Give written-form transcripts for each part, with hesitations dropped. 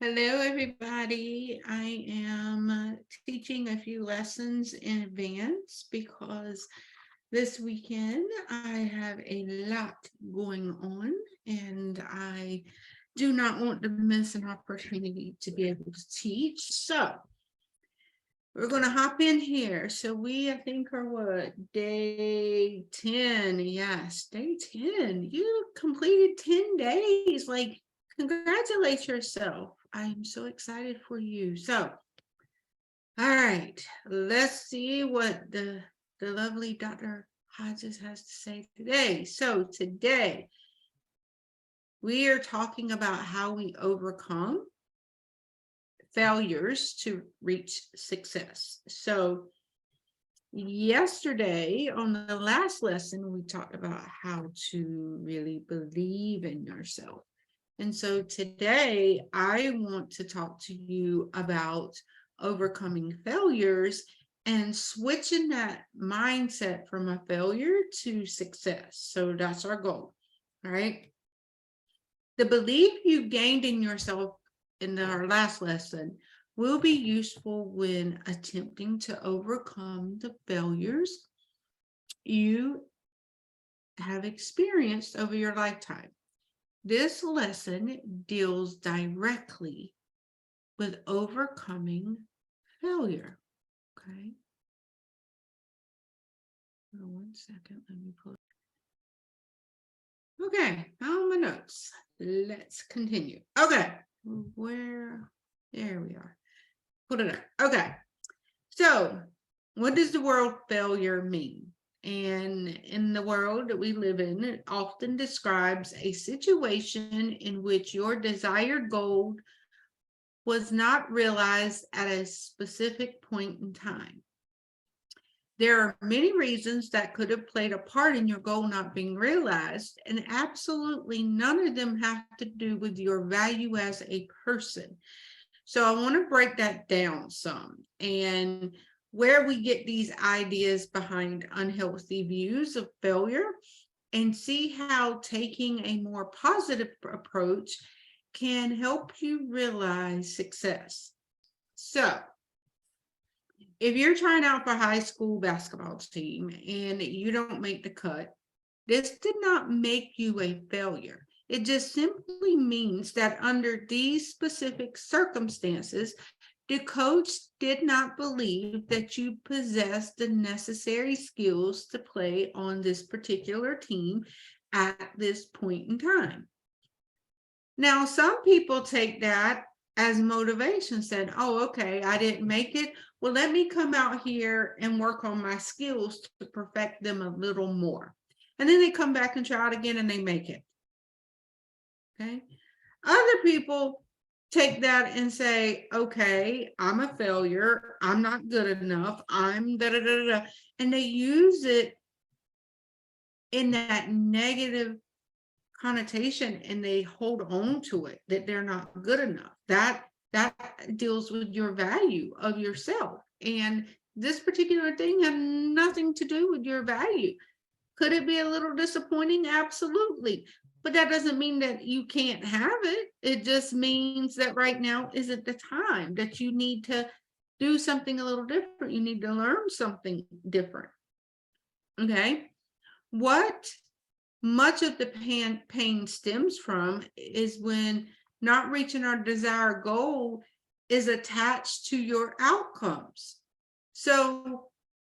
Hello, everybody. I am teaching a few lessons in advance because this weekend I have a lot going on and I do not want to miss an opportunity to be able to teach. So we're going to hop in here. So I think, are what, day 10? Yes, day 10. You completed 10 days. Like, congratulate yourself. I'm so excited for you. So, all right, let's see what the lovely Dr. Hodges has to say today. So today, we are talking about how we overcome failures to reach success. So yesterday on the last lesson, we talked about how to really believe in yourself. And so today I want to talk to you about overcoming failures and switching that mindset from a failure to success. So that's our goal, all right? The belief you gained in yourself in our last lesson will be useful when attempting to overcome the failures you have experienced over your lifetime. This lesson deals directly with overcoming failure. Okay. Oh, 1 second. Let me pull. Okay, found my notes. Let's continue. Okay, there we are. Put it up. Okay. So, what does the word failure mean? And in the world that we live in, it often describes a situation in which your desired goal was not realized at a specific point in time. There are many reasons that could have played a part in your goal not being realized, and absolutely none of them have to do with your value as a person. So I want to break that down some and where we get these ideas behind unhealthy views of failure and see how taking a more positive approach can help you realize success. So if you're trying out for high school basketball team and you don't make the cut, this did not make you a failure. It just simply means that under these specific circumstances, the coach did not believe that you possessed the necessary skills to play on this particular team at this point in time. Now, some people take that as motivation, said, oh, okay, I didn't make it. Well, let me come out here and work on my skills to perfect them a little more. And then they come back and try it again and they make it. Okay. Other people take that and say, okay, I'm a failure. I'm not good enough. I'm da da da da. And they use it in that negative connotation and they hold on to it that they're not good enough. That deals with your value of yourself. And this particular thing had nothing to do with your value. Could it be a little disappointing? Absolutely. But that doesn't mean that you can't have it. It just means that right now isn't the time, that you need to do something a little different. You need to learn something different. Okay. What much of the pain stems from is when not reaching our desired goal is attached to your outcomes. So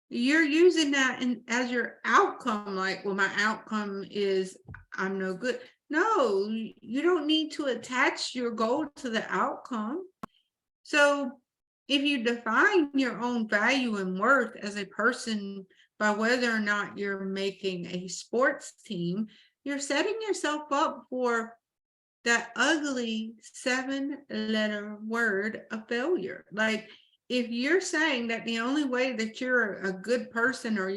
you're using that as your outcome, like, well, my outcome is I'm no good. No, you don't need to attach your goal to the outcome. So if you define your own value and worth as a person by whether or not you're making a sports team, you're setting yourself up for that ugly 7-letter word of failure. Like, if you're saying that the only way that you're a good person or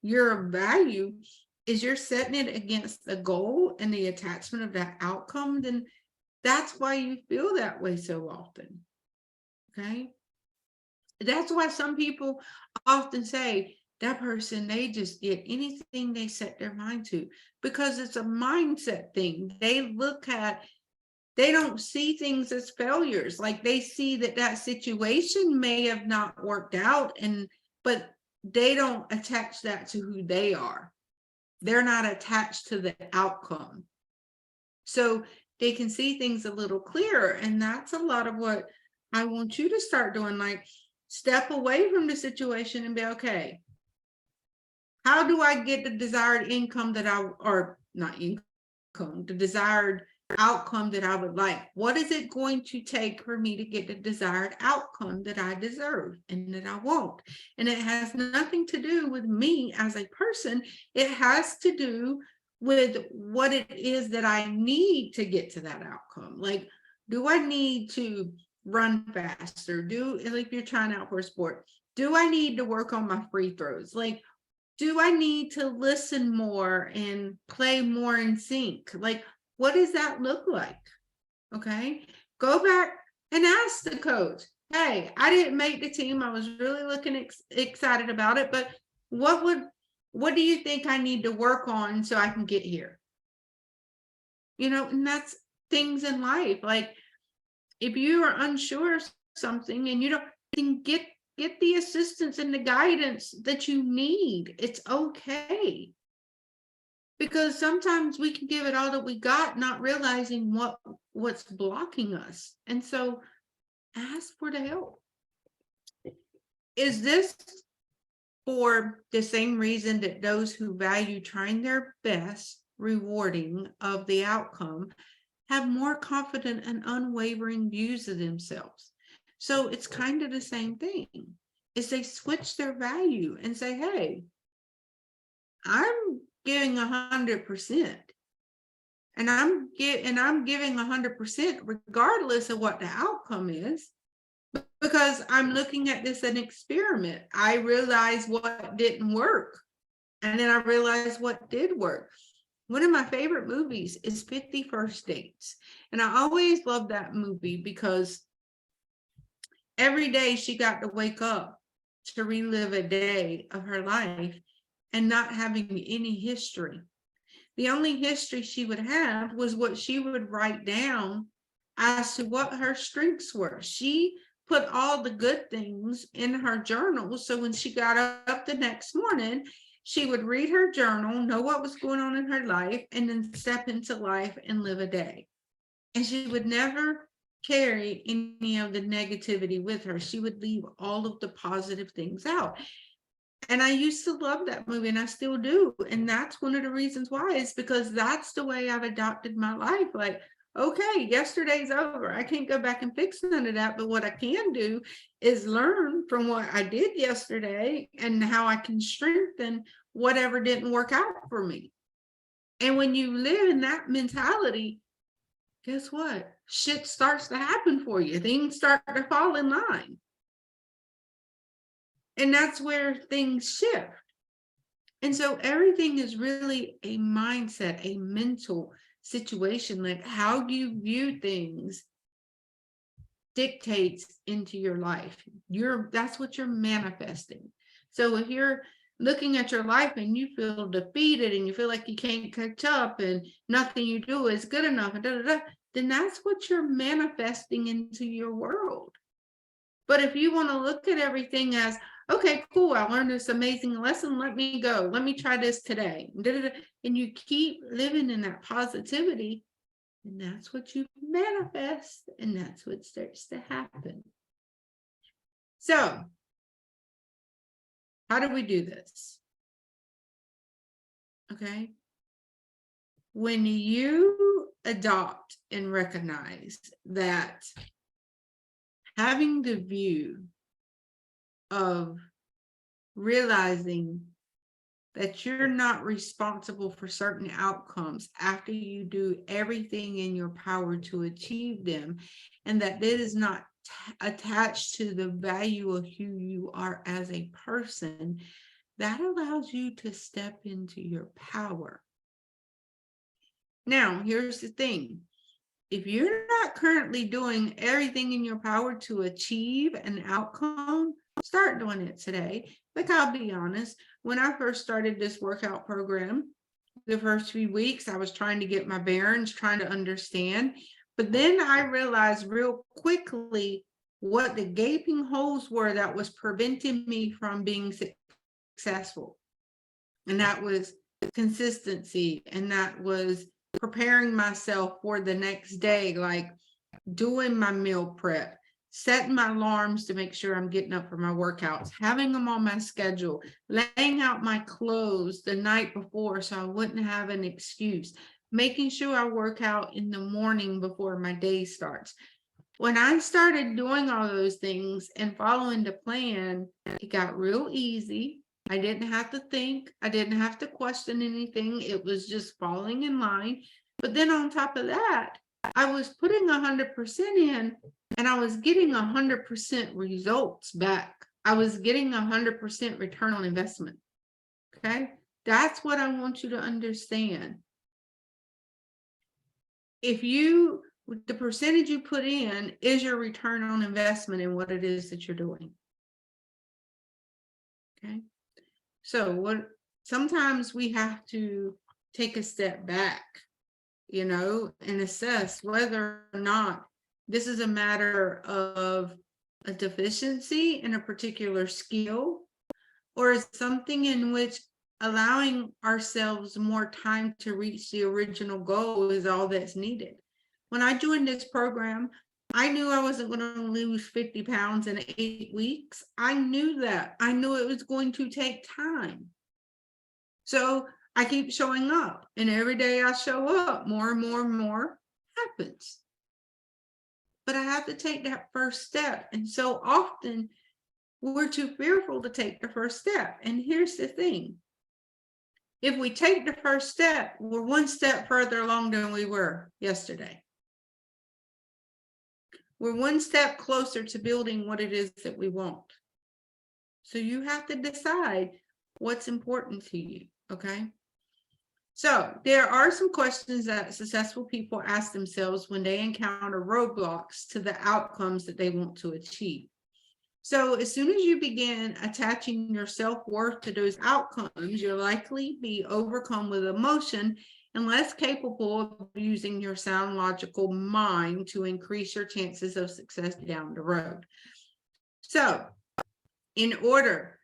you're a value is you're setting it against the goal and the attachment of that outcome, then that's why you feel that way so often. Okay. That's why some people often say that person, they just get anything they set their mind to, because it's a mindset thing. They look at they don't see things as failures. Like they see that that situation may have not worked out, but they don't attach that to who they are. They're not attached to the outcome. So they can see things a little clearer. And that's a lot of what I want you to start doing. Like, step away from the situation and be, okay, how do I get the desired income or not income, the desired outcome that I would like? What is it going to take for me to get the desired outcome that I deserve and that I want? And it has nothing to do with me as a person. It has to do with what it is that I need to get to that outcome. Like, do I need to run faster? Like, you're trying out for a sport, do I need to work on my free throws? Like, do I need to listen more and play more in sync? Like, what does that look like? Okay, go back and ask the coach, hey, I didn't make the team. I was really looking excited about it, but what do you think I need to work on so I can get here? And that's things in life. Like, if you are unsure of something and you don't, then get the assistance and the guidance that you need. It's okay. Because sometimes we can give it all that we got, not realizing what's blocking us. And so ask for the help. Is this for the same reason that those who value trying their best, rewarding of the outcome, have more confident and unwavering views of themselves? So it's kind of the same thing. Is they switch their value and say, hey, I'm giving 100%, and I'm giving 100% regardless of what the outcome is, because I'm looking at this as an experiment. I realize what didn't work, and then I realized what did work. One of my favorite movies is 50 First Dates, and I always loved that movie because every day she got to wake up to relive a day of her life and not having any history. The only history she would have was what she would write down as to what her strengths were. She put all the good things in her journal. So when she got up the next morning, she would read her journal, know what was going on in her life, and then step into life and live a day. And she would never carry any of the negativity with her. She would leave all of the positive things out. And I used to love that movie, and I still do. And that's one of the reasons why, is because that's the way I've adopted my life. Like, okay, yesterday's over. I can't go back and fix none of that. But what I can do is learn from what I did yesterday and how I can strengthen whatever didn't work out for me. And when you live in that mentality, guess what? Shit starts to happen for you. Things start to fall in line. And that's where things shift. And so everything is really a mindset, a mental situation. Like, how do you view things dictates into your life. That's what you're manifesting. So if you're looking at your life and you feel defeated and you feel like you can't catch up and nothing you do is good enough, then that's what you're manifesting into your world. But if you want to look at everything as, okay, cool, I learned this amazing lesson, let me go, let me try this today, and you keep living in that positivity, and that's what you manifest, and that's what starts to happen. So, how do we do this? Okay. When you adopt and recognize that having the view of realizing that you're not responsible for certain outcomes after you do everything in your power to achieve them, and that it is not attached to the value of who you are as a person, that allows you to step into your power. Now, here's the thing. If you're not currently doing everything in your power to achieve an outcome, start doing it today. Like, I'll be honest, when I first started this workout program, the first few weeks, I was trying to get my bearings, trying to understand. But then I realized real quickly what the gaping holes were that was preventing me from being successful. And that was consistency, and that was preparing myself for the next day, like doing my meal prep, setting my alarms to make sure I'm getting up for my workouts, having them on my schedule, laying out my clothes the night before so I wouldn't have an excuse, making sure I work out in the morning before my day starts. When I started doing all those things and following the plan, it got real easy. I didn't have to think. I didn't have to question anything. It was just falling in line. But then on top of that, I was putting 100% in, and I was getting 100% results back. I was getting 100% return on investment. Okay. That's what I want you to understand. If you, the percentage you put in is your return on investment in what it is that you're doing. Okay. So what, sometimes we have to take a step back, you know, and assess whether or not this is a matter of a deficiency in a particular skill, or is something in which allowing ourselves more time to reach the original goal is all that's needed. When I joined this program, I knew I wasn't going to lose 50 pounds in 8 weeks. I knew that. I knew it was going to take time. So I keep showing up, and every day I show up, more and more and more happens. But I have to take that first step. And so often we're too fearful to take the first step. And here's the thing. If we take the first step, we're one step further along than we were yesterday. We're one step closer to building what it is that we want. So you have to decide what's important to you, okay? So there are some questions that successful people ask themselves when they encounter roadblocks to the outcomes that they want to achieve. So as soon as you begin attaching your self-worth to those outcomes, you'll likely be overcome with emotion and less capable of using your sound logical mind to increase your chances of success down the road. So in order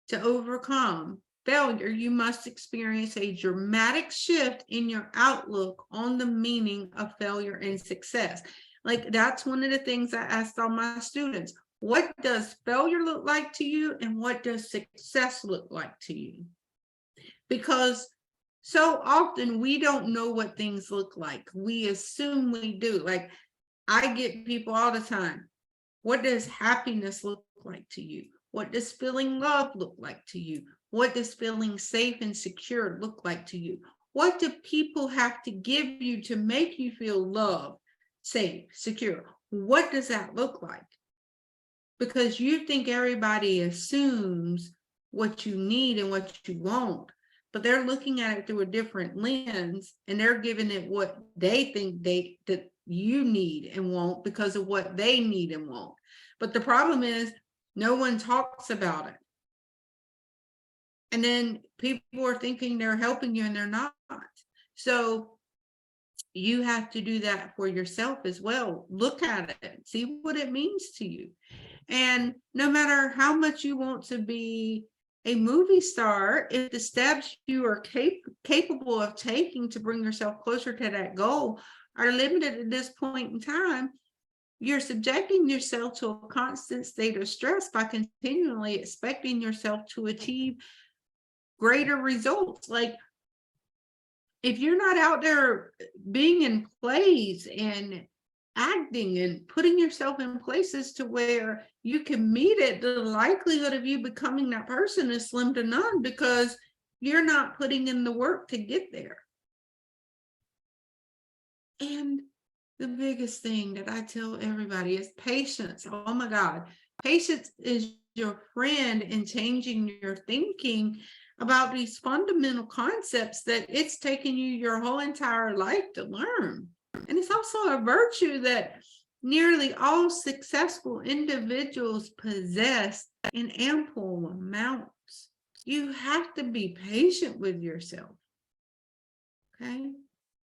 to overcome failure, you must experience a dramatic shift in your outlook on the meaning of failure and success. Like, that's one of the things I asked all my students. What does failure look like to you, and what does success look like to you? Because so often we don't know what things look like. We assume we do. Like, I get people all the time. What does happiness look like to you? What does feeling love look like to you? What does feeling safe and secure look like to you? What do people have to give you to make you feel loved, safe, secure? What does that look like? Because you think everybody assumes what you need and what you want, but they're looking at it through a different lens, and they're giving it what they think that you need and want because of what they need and want. But the problem is no one talks about it. And then people are thinking they're helping you and they're not. So you have to do that for yourself as well. Look at it, see what it means to you. And no matter how much you want to be a movie star, if the steps you are capable of taking to bring yourself closer to that goal are limited at this point in time, you're subjecting yourself to a constant state of stress by continually expecting yourself to achieve greater results. Like, if you're not out there being in plays and acting and putting yourself in places to where you can meet it, the likelihood of you becoming that person is slim to none, because you're not putting in the work to get there. And the biggest thing that I tell everybody is patience. Oh my God, patience is your friend in changing your thinking about these fundamental concepts that it's taken you your whole entire life to learn. And it's also a virtue that nearly all successful individuals possess in ample amounts. You have to be patient with yourself. Okay?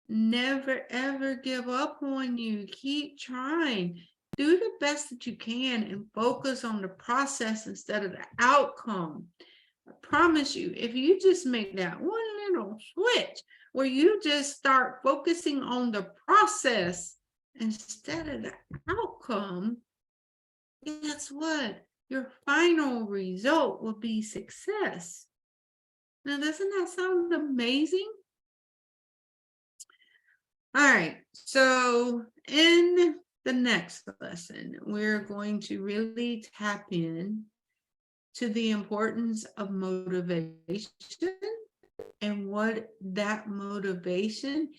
never ever give up on you. Keep trying. Do the best that you can and focus on the process instead of the outcome. I promise you, if you just make that one little switch where you just start focusing on the process instead of the outcome, guess what? Your final result will be success. Now, doesn't that sound amazing? All right, so in the next lesson, we're going to really tap in to the importance of motivation and what that motivation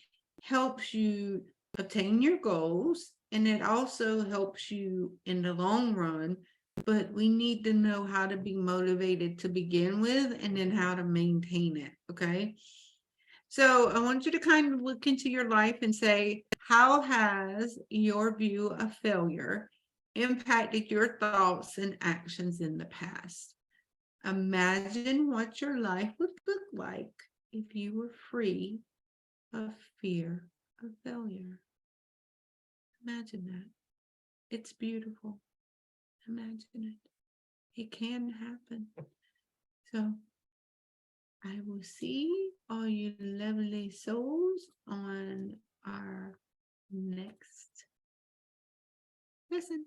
helps you attain your goals. And it also helps you in the long run, but we need to know how to be motivated to begin with and then how to maintain it, okay? So I want you to kind of look into your life and say, how has your view of failure impacted your thoughts and actions in the past? Imagine what your life would look like if you were free of fear of failure. Imagine that. It's beautiful. Imagine it. It can happen. So I will see all you lovely souls on our next lesson.